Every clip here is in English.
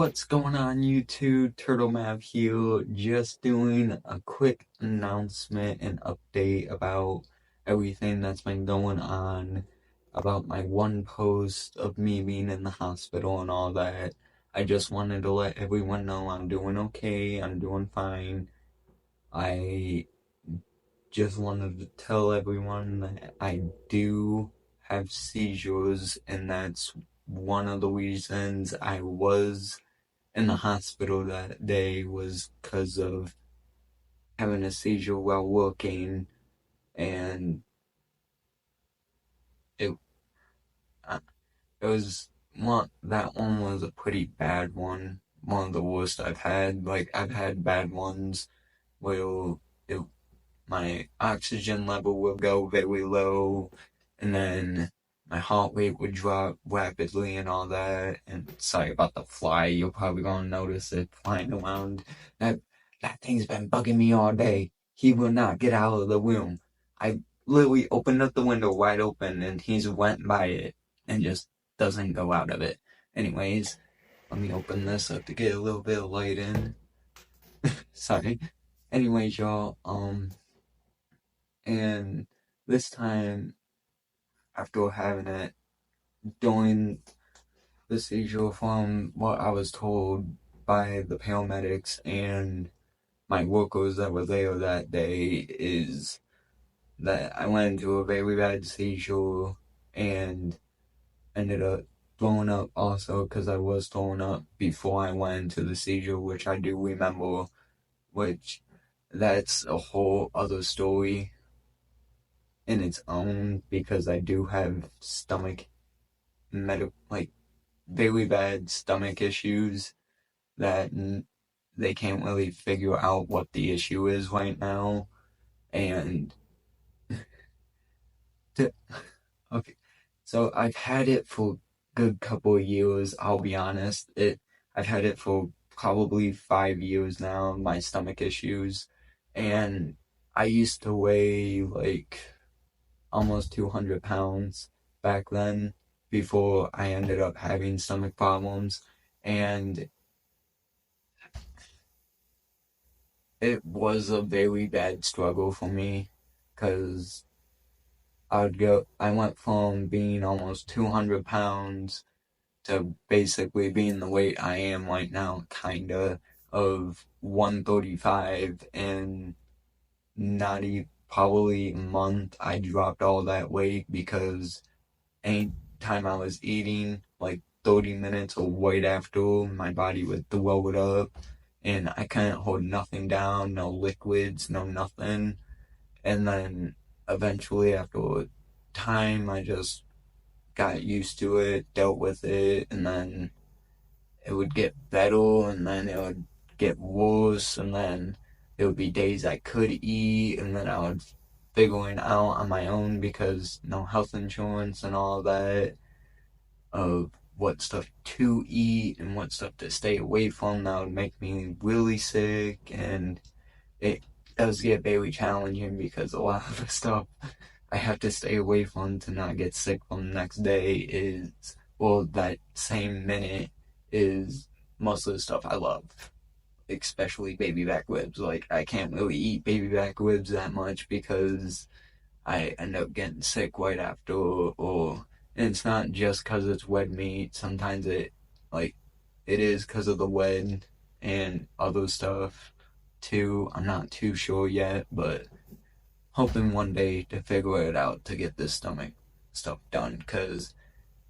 What's going on YouTube? Turtlemav here, just doing a quick announcement and update about everything that's been going on, about my one post of me being in the hospital and all that. I just wanted to let everyone know I'm doing okay, I'm doing fine. I just wanted to tell everyone that I do have seizures, and that's one of the reasons I was in the hospital that day was because of having a seizure while working, and it uh, it was that one was a pretty bad one of the worst I've had. Like, I've had bad ones where it, my oxygen level will go very low, and then my heart rate would drop rapidly and all that. And sorry about the fly, you're probably gonna notice it flying around. That that thing's been bugging me all day. He will not get out of the room. I literally opened up the window wide open and he's went by it and just doesn't go out of it. Anyways, let me open this up to get a little bit of light in. Sorry. Anyways, y'all, and this time, after having it, during the seizure, from what I was told by the paramedics and my workers that were there that day, is that I went into a very bad seizure and ended up throwing up also, because I was throwing up before I went into the seizure, which I do remember, which that's a whole other story in its own, because I do have stomach like very bad stomach issues that they can't really figure out what the issue is right now. And to, okay, so I've had it for a good couple of years, I'll be honest. I've had it for probably 5 years now, my stomach issues. And I used to weigh like almost 200 pounds back then, before I ended up having stomach problems. And it was a very bad struggle for me, because I went from being almost 200 pounds to basically being the weight I am right now, kinda, of 135, and not even probably a month I dropped all that weight, because any time I was eating, like 30 minutes or right after, my body would throw it up, and I couldn't hold nothing down, no liquids, no nothing. And then eventually, after time, I just got used to it, dealt with it, and then it would get better, and then it would get worse, and then there would be days I could eat, and then I would figure it out on my own, because no health insurance and all that, of what stuff to eat and what stuff to stay away from that would make me really sick. And it does get very challenging, because a lot of the stuff I have to stay away from to not get sick from the next day is, well, that same minute, is most of the stuff I love, especially baby back ribs. Like, I can't really eat baby back ribs that much, because I end up getting sick right after, or and it's not just because it's red meat. Sometimes like, it is because of the red and other stuff too. I'm not too sure yet, but hoping one day to figure it out to get this stomach stuff done. Because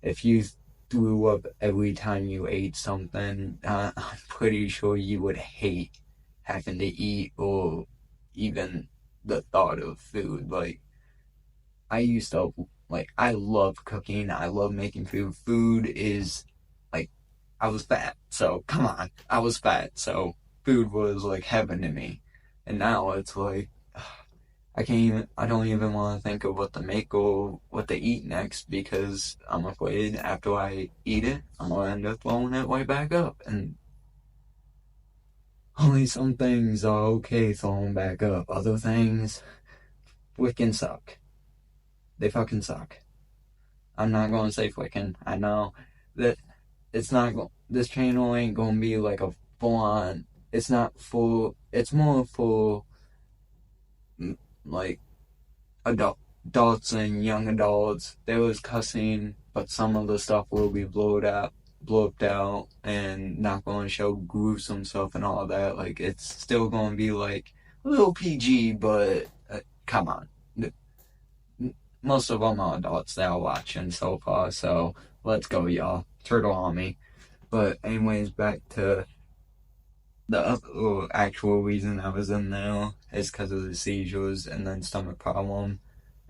if you threw up every time you ate something, I'm pretty sure you would hate having to eat, or even the thought of food. Like, I used to, like, I love cooking, I love making food. Food is, like, I was fat, so come on, I was fat, so food was like heaven to me. And now it's like, I don't even want to think of what to make or what to eat next, because I'm afraid after I eat it, I'm gonna end up throwing it right back up. And only some things are okay throwing back up. Other things freaking suck. They fucking suck. I'm not gonna say flicking. I know that it's not this channel ain't gonna be like a full on. It's not full. It's more for like adults and young adults. There was cussing, but some of the stuff will be blowed out, and not going to show gruesome stuff and all that. Like it's still going to be like a little PG, but come on, most of them are adults that are watching so far. So let's go, y'all. Turtle on me. But anyways, back to the actual reason I was in there is because of the seizures and then stomach problem.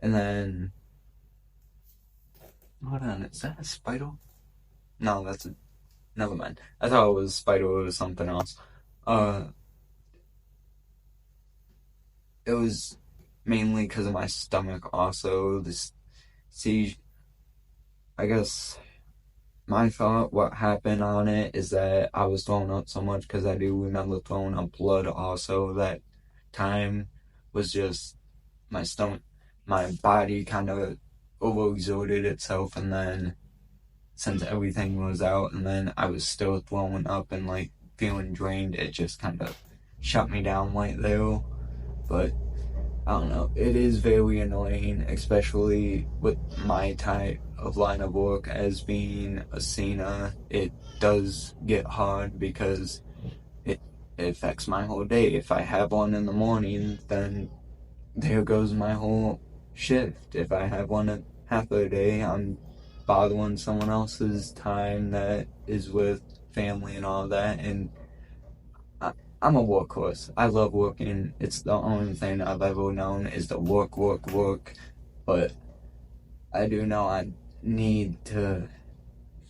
And then, hold on, is that a spider? No, never mind. I thought it was a spider or something else. It was mainly because of my stomach also. This seizure, I guess my thought, what happened on it is that I was throwing up so much because I do remember throwing up blood also. That time was just my stomach, my body kind of overexerted itself, and then since everything was out and then I was still throwing up and like feeling drained, it just kind of shut me down right there. But I don't know, it is very annoying, especially with my type of line of work as being a CNA. It does get hard because it affects my whole day. If I have one in the morning, then there goes my whole shift. If I have one at half of the day, I'm bothering someone else's time that is with family and all that. And I'm a workhorse. I love working. It's the only thing I've ever known is to work, work, work. But I do know I need to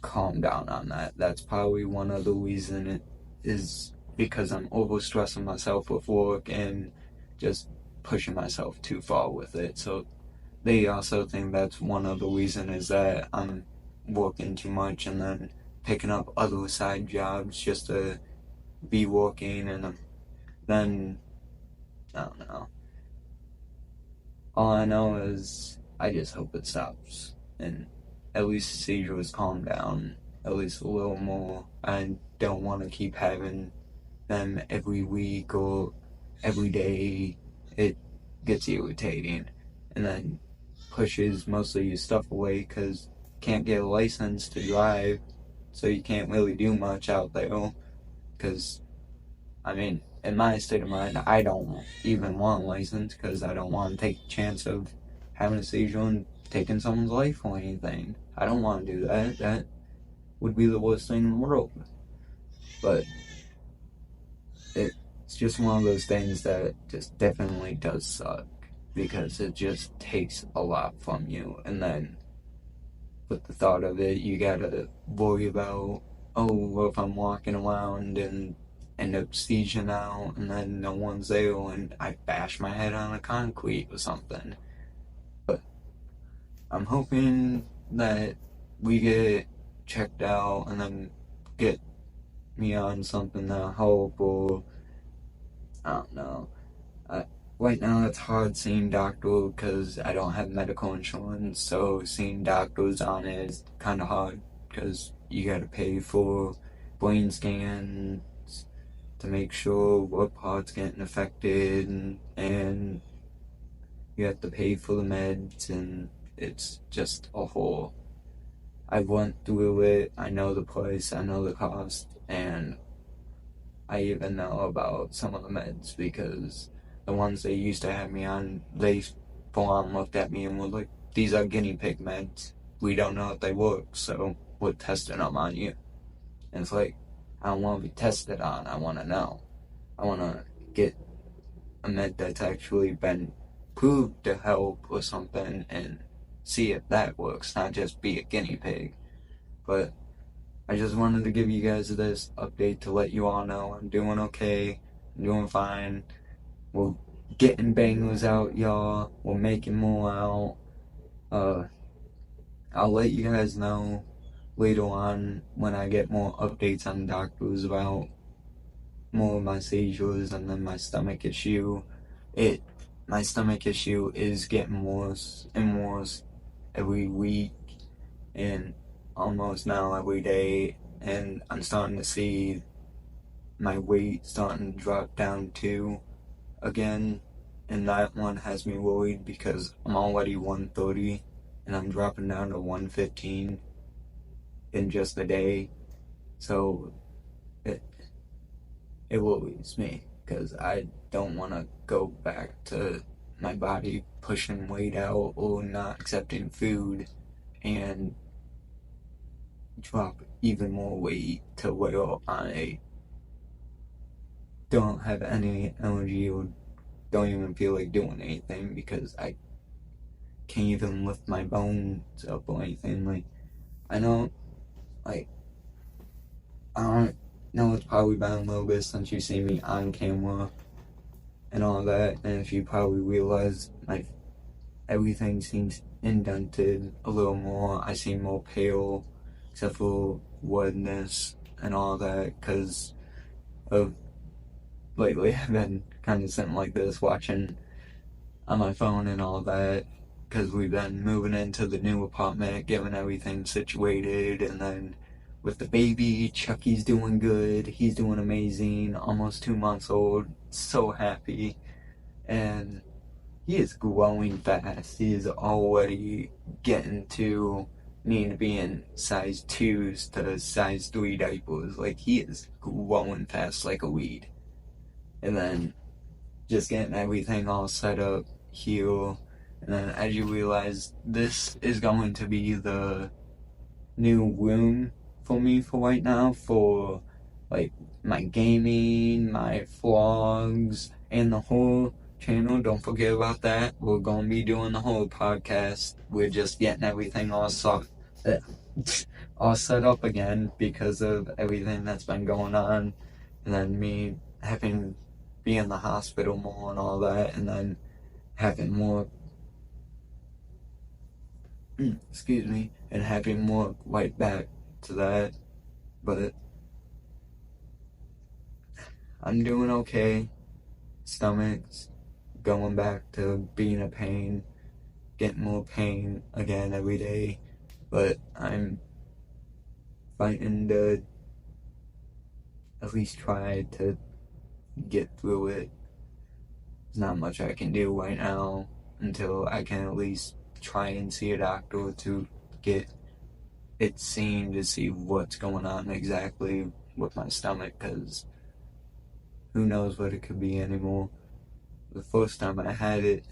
calm down on that. That's probably one of the reasons it is because I'm overstressing myself with work and just pushing myself too far with it. So they also think that's one of the reasons is that I'm working too much and then picking up other side jobs just to be working, and then I don't know. All I know is I just hope it stops and at least seizures calm down at least a little more. I don't want to keep having them every week or every day. It gets irritating and then pushes most of your stuff away because you can't get a license to drive, so you can't really do much out there. Because I mean, in my state of mind, I don't even want a license because I don't want to take the chance of having a seizure and taking someone's life or anything. I don't want to do that. That would be the worst thing in the world. But it's just one of those things that just definitely does suck because it just takes a lot from you. And then with the thought of it, you gotta worry about, oh, what if I'm walking around and end up seizing out and then no one's there and I bash my head on the concrete or something. But I'm hoping that we get checked out and then get me on something that help, or I don't know. Right now it's hard seeing doctors because I don't have medical insurance, so seeing doctors on it is kind of hard because you gotta pay for brain scans to make sure what part's getting affected, and you have to pay for the meds, and it's just a whole. I went through it, I know the price, I know the cost, and I even know about some of the meds because the ones they used to have me on, they full on looked at me and were like, these are guinea pig meds. We don't know if they work, so we're testing them on you. And it's like, I don't want to be tested on, I want to know. I want to get a med that's actually been proved to help or something and see if that works, not just be a guinea pig. But I just wanted to give you guys this update to let you all know I'm doing okay, I'm doing fine. We're getting bangers out, y'all. We're making more out. I'll let you guys know later on when I get more updates on doctors about more of my seizures and then my stomach issue. My stomach issue is getting worse and worse every week and almost now every day. and I'm starting to see my weight starting to drop down too again, and that one has me worried because I'm already 130 and I'm dropping down to 115 in just a day. So it it worries me because I don't want to go back to my body pushing weight out or not accepting food and drop even more weight to where I don't have any energy or don't even feel like doing anything because I can't even lift my bones up or anything. Like, I know, like, I don't know, it's probably been a little bit since you see me on camera and all that, and if you probably realize, like, everything seems indented a little more. I seem more pale, except for redness and all that, because of lately I've been kind of sitting like this watching on my phone and all that, because we've been moving into the new apartment, getting everything situated, and then with the baby, Chucky's doing good, he's doing amazing, almost 2 months old, so happy, and he is growing fast. He is already getting to needing to be in size 2s to size 3 diapers. Like, he is growing fast like a weed. And then just getting everything all set up here. And then as you realize, this is going to be the new room for me for right now, for like my gaming, my vlogs, and the whole channel. Don't forget about that. We're gonna be doing the whole podcast. We're just getting everything all set up again because of everything that's been going on, and then me having be in the hospital more and all that, and then having more excuse me, and having more right back to that. But I'm doing okay. Stomach's going back to being a pain, getting more pain again every day. But I'm fighting to at least try to get through it. There's not much I can do right now until I can at least try and see a doctor to get it seen to see what's going on exactly with my stomach, because who knows what it could be anymore. The first time I had it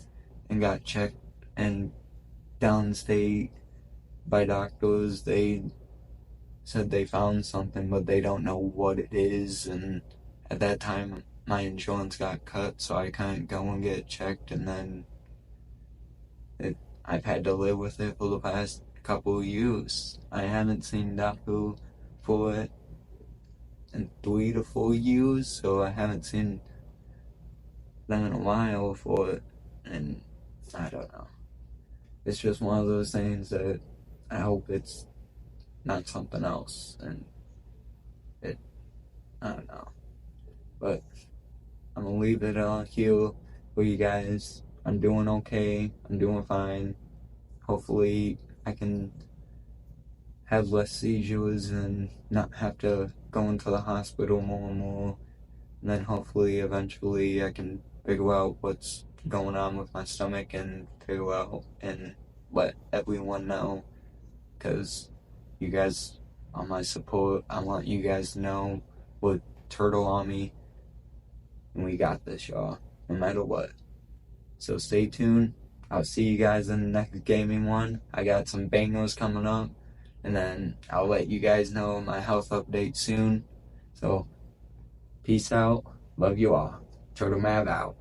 and got checked and downstate by doctors, they said they found something, but they don't know what it is. And at that time, my insurance got cut, so I couldn't go and get checked. And then I've had to live with it for the past couple of years. I haven't seen a doctor for it in 3 to 4 years, so I haven't seen them in a while for it. And I don't know. It's just one of those things that I hope it's not something else. And I don't know. But I'm gonna leave it here for you guys. I'm doing okay. I'm doing fine. Hopefully, I can have less seizures and not have to go into the hospital more and more. And then hopefully, eventually, I can figure out what's going on with my stomach and figure out and let everyone know. Because you guys are my support. I want you guys to know what Turtle on me. And we got this, y'all. No matter what. So stay tuned. I'll see you guys in the next gaming one. I got some bangers coming up. And then I'll let you guys know my health update soon. So, peace out. Love you all. Turtlemav out.